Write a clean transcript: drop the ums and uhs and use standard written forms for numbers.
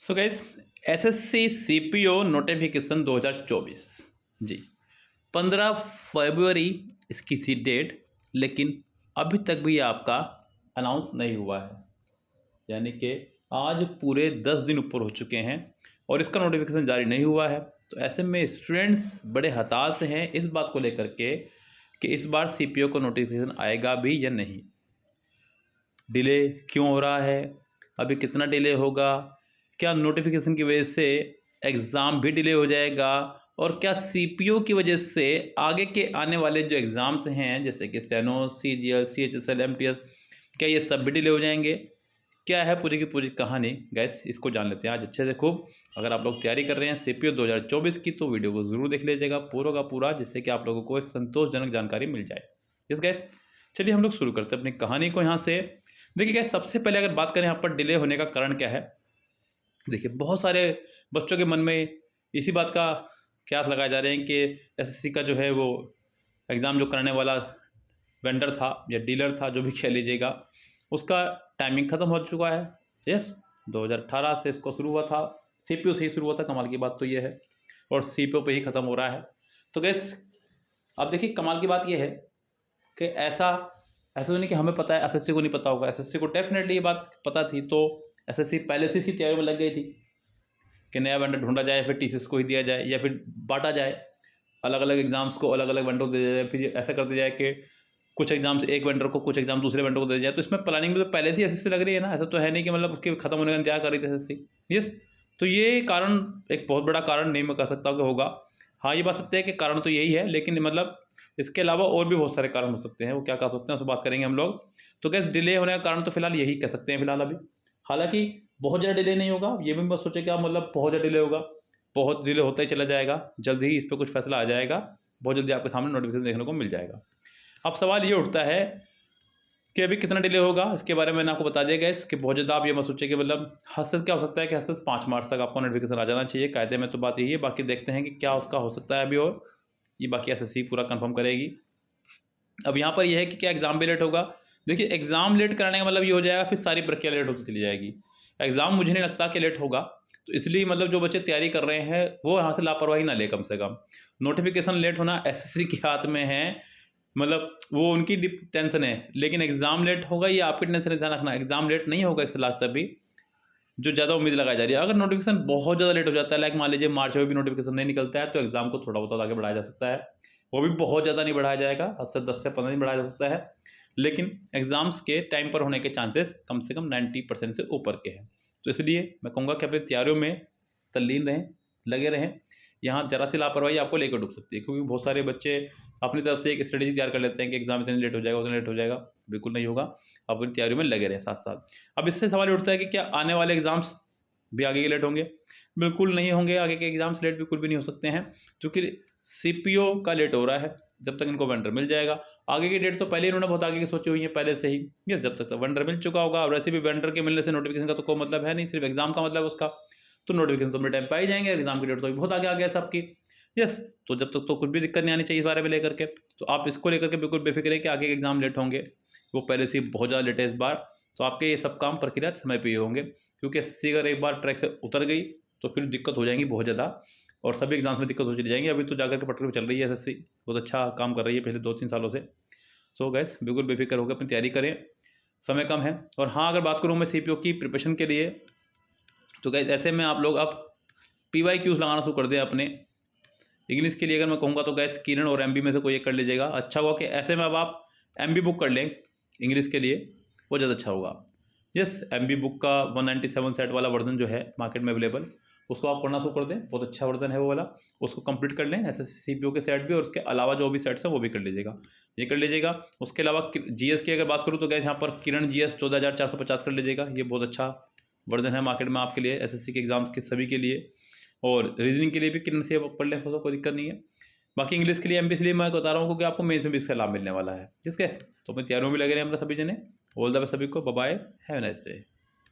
So guys, SSC CPO notification 2024 जी 15 फरवरी इसकी थी date, लेकिन अभी तक भी आपका अनाउंस नहीं हुआ है। यानी कि आज पूरे 10 दिन ऊपर हो चुके हैं और इसका नोटिफिकेशन जारी नहीं हुआ है। तो ऐसे में स्टूडेंट्स बड़े हताश हैं इस बात को लेकर के कि इस बार सीपीओ को नोटिफिकेशन आएगा भी या नहीं, डिले क्यों हो रहा है, अभी कितना डिले होगा, क्या नोटिफिकेशन की वजह से एग्ज़ाम भी डिले हो जाएगा और क्या सीपीओ की वजह से आगे के आने वाले जो एग्ज़ाम्स हैं जैसे कि स्टेनो, सीजीएल, सीएचएसएल, एमटीएस, क्या ये सब भी डिले हो जाएंगे? क्या है पूरी की पूरी कहानी गैस, इसको जान लेते हैं आज अच्छे से खूब। अगर आप लोग तैयारी कर रहे हैं सीपीओ 2024 की तो वीडियो को ज़रूर देख लीजिएगा पूरा का पूरा, जिससे कि आप लोगों को एक संतोषजनक जानकारी मिल जाए। यस गैस, चलिए हम लोग शुरू करते हैं अपनी कहानी को यहाँ से। देखिए गैस, सबसे पहले अगर बात करें यहाँ पर डिले होने का कारण क्या है। देखिए, बहुत सारे बच्चों के मन में इसी बात का कयास लगाए जा रहे हैं कि एसएससी का जो है वो एग्ज़ाम जो कराने वाला वेंडर था या डीलर था, जो भी कह लीजिएगा, उसका टाइमिंग ख़त्म हो चुका है। यस, 2018 से इसको शुरू हुआ था, सीपीओ से ही शुरू हुआ था। कमाल की बात तो ये है और सीपीओ पे ही ख़त्म हो रहा है। तो गैस, अब देखिए कमाल की बात ये है कि ऐसा तो नहीं कि हमें पता है, एसएससी को नहीं पता होगा। एसएससी को डेफिनेटली ये बात पता थी, तो एसएससी पहले से इसकी तैयारी में लग गई थी कि नया वेंडर ढूंढा जाए, फिर टीसीएस को ही दिया जाए या फिर बांटा जाए, अलग अलग एग्जाम्स को अलग अलग वेंडर को दिया जाए, फिर ऐसा कर दिया जाए कि कुछ एग्जाम्स एक वेंडर को, कुछ एग्जाम दूसरे वेंडर को दिया जाए। तो इसमें प्लानिंग भी तो पहले से एसएससी लग रही है ना, ऐसा तो है नहीं कि मतलब उसके खत्म होने का इंतजार कर रही थी एसएससी। यस, तो ये कारण एक बहुत बड़ा कारण नहीं मैं कह सकता कि होगा। हाँ, ये बात सत्य है कि कारण तो यही है, लेकिन मतलब इसके अलावा और भी बहुत सारे कारण हो सकते हैं। वो क्या कह सकते हैं उस बात करेंगे हम लोग। तो गैस, डिले होने का कारण तो फिलहाल यही कह सकते हैं फिलहाल अभी। हालांकि बहुत ज़्यादा डिले नहीं होगा, ये भी मत सोचे क्या मतलब बहुत ज़्यादा डिले होगा। बहुत डिले होता ही चला जाएगा, जल्द ही इस पर कुछ फैसला आ जाएगा, बहुत जल्दी आपके सामने नोटिफिकेशन देखने को मिल जाएगा। अब सवाल ये उठता है कि अभी कितना डिले होगा, इसके बारे में मैंने आपको बता दिया गैस कि बहुत ज़्यादा आप ये मत सोचिए कि मतलब हद से क्या हो सकता है कि हद से 5 मार्च तक आपको नोटिफिकेशन आ जाना चाहिए। कायदे में तो बात यही है, बाकी देखते हैं कि क्या उसका हो सकता है अभी, और ये बाकी एसएससी पूरा कंफर्म करेगी। अब यहाँ पर यह है कि क्या एग्ज़ाम भी लेट होगा। देखिए, एग्ज़ाम लेट कराने का मतलब ये हो जाएगा फिर सारी प्रक्रिया लेट होती चली जाएगी। एग्ज़ाम मुझे नहीं लगता कि लेट होगा, तो इसलिए मतलब जो बच्चे तैयारी कर रहे हैं वो यहाँ से लापरवाही ना ले। कम से कम नोटिफिकेशन लेट होना एसएससी के हाथ में है, मतलब वो उनकी टेंशन है, लेकिन एग्ज़ाम लेट होगा ये आपकी टेंशन है। ध्यान रखना, एग्ज़ाम लेट नहीं होगा इससे लास्ट तक भी, जो ज़्यादा उम्मीद लगाई जा रही है। अगर नोटिफिकेशन बहुत ज़्यादा लेट हो जाता है, लाइक मान लीजिए मार्च में भी नोटिफिकेशन नहीं निकलता है, तो एग्ज़ाम को थोड़ा बहुत आगे बढ़ाया जा सकता है। वो भी बहुत ज़्यादा नहीं बढ़ाया जाएगा, 10 से 15 दिन बढ़ाया जा सकता है, लेकिन एग्ज़ाम्स के टाइम पर होने के चांसेस कम से कम 90% से ऊपर के हैं। तो इसलिए मैं कहूँगा कि अपनी तैयारियों में तल्लीन रहें, लगे रहें। यहाँ ज़रा सी लापरवाही आपको लेकर डूब सकती है, क्योंकि बहुत सारे बच्चे अपनी तरफ से एक स्ट्रेटेजी तैयार कर लेते हैं कि एग्ज़ाम इतने लेट हो जाएगा, उतने लेट हो जाएगा। बिल्कुल नहीं होगा, अपनी तैयारी में लगे रहें साथ साथ। अब इससे सवाल उठता है कि क्या आने वाले एग्ज़ाम्स भी आगे के लेट होंगे? बिल्कुल नहीं होंगे, आगे के एग्ज़ाम्स लेट बिल्कुल भी नहीं हो सकते हैं, क्योंकि सीपीओ का लेट हो रहा है। जब तक इनको वेंडर मिल जाएगा, आगे की डेट तो पहले ही इन्होंने बहुत आगे की सोची हुई है पहले से ही। यस, जब तक वेंडर मिल चुका होगा, और वैसे भी वेंडर के मिलने से नोटिफिकेशन का तो कोई मतलब है नहीं, सिर्फ एग्जाम का मतलब उसका। तो नोटिफिकेशन तो अपने टाइम पर आ ही जाएंगे, एग्जाम की डेट तो बहुत आगे आ गया सबकी। यस, तो जब तक तो कुछ भी दिक्कत नहीं आनी चाहिए इस बारे में लेकर के। तो आप इसको लेकर के बिल्कुल बेफिक्र है कि आगे के एग्जाम लेट होंगे, वो पहले से ही बहुत ज़्यादा लेट है इस बार। तो आपके ये सब काम प्रक्रिया समय पर ही होंगे, क्योंकि एसएससी अगर एक बार ट्रैक से उतर गई तो फिर दिक्कत हो जाएंगी बहुत ज़्यादा, और सभी एग्जाम्स में दिक्कत हो चली जाएंगी। अभी तो जाकर के पटरी चल रही है एसएससी, बहुत अच्छा काम कर रही है पिछले 2-3 सालों से। सो गैस, बिल्कुल बेफिक्र होकर अपनी तैयारी करें, समय कम है। और हाँ, अगर बात करूँ मैं सीपीओ की प्रिपरेशन के लिए, तो गैस ऐसे में आप लोग अब PYQs लगाना शुरू कर दें अपने इंग्लिश के लिए। अगर मैं कहूँगा तो गैस किरण और MB में से कोई एक कर लीजिएगा। अच्छा होगा कि ऐसे में अब आप MB बुक कर लें इंग्लिश के लिए, वो ज़्यादा अच्छा होगा। यस, MB बुक का 197 सेट वाला वर्जन जो है मार्केट में अवेलेबल, उसको आप पढ़ना शुरू कर दें। बहुत अच्छा वर्जन है वो वाला, उसको कंप्लीट कर लें। एसएससी सीपीओ के सेट भी, और उसके अलावा जो भी सेट्स हैं वो भी कर लीजिएगा, ये कर लीजिएगा। उसके अलावा जीएस की अगर बात करूँ तो गैस यहाँ पर किरण GS 14450 कर लीजिएगा। ये बहुत अच्छा वर्जन है मार्केट में आपके लिए, एसएससी के एग्जाम्स के सभी के लिए। और रीजनिंग के लिए भी किरण से पढ़ लें, कोई दिक्कत नहीं है। बाकी इंग्लिश के लिए MB इसलिए मैं बता रहा हूँ क्योंकि आपको मेंस में भी इसका लाभ मिलने वाला है। जिसके तो अपनी तैयारियों में लगे रहे हम सभी जने। ऑल द बेस्ट सभी को, bye bye, have a nice day.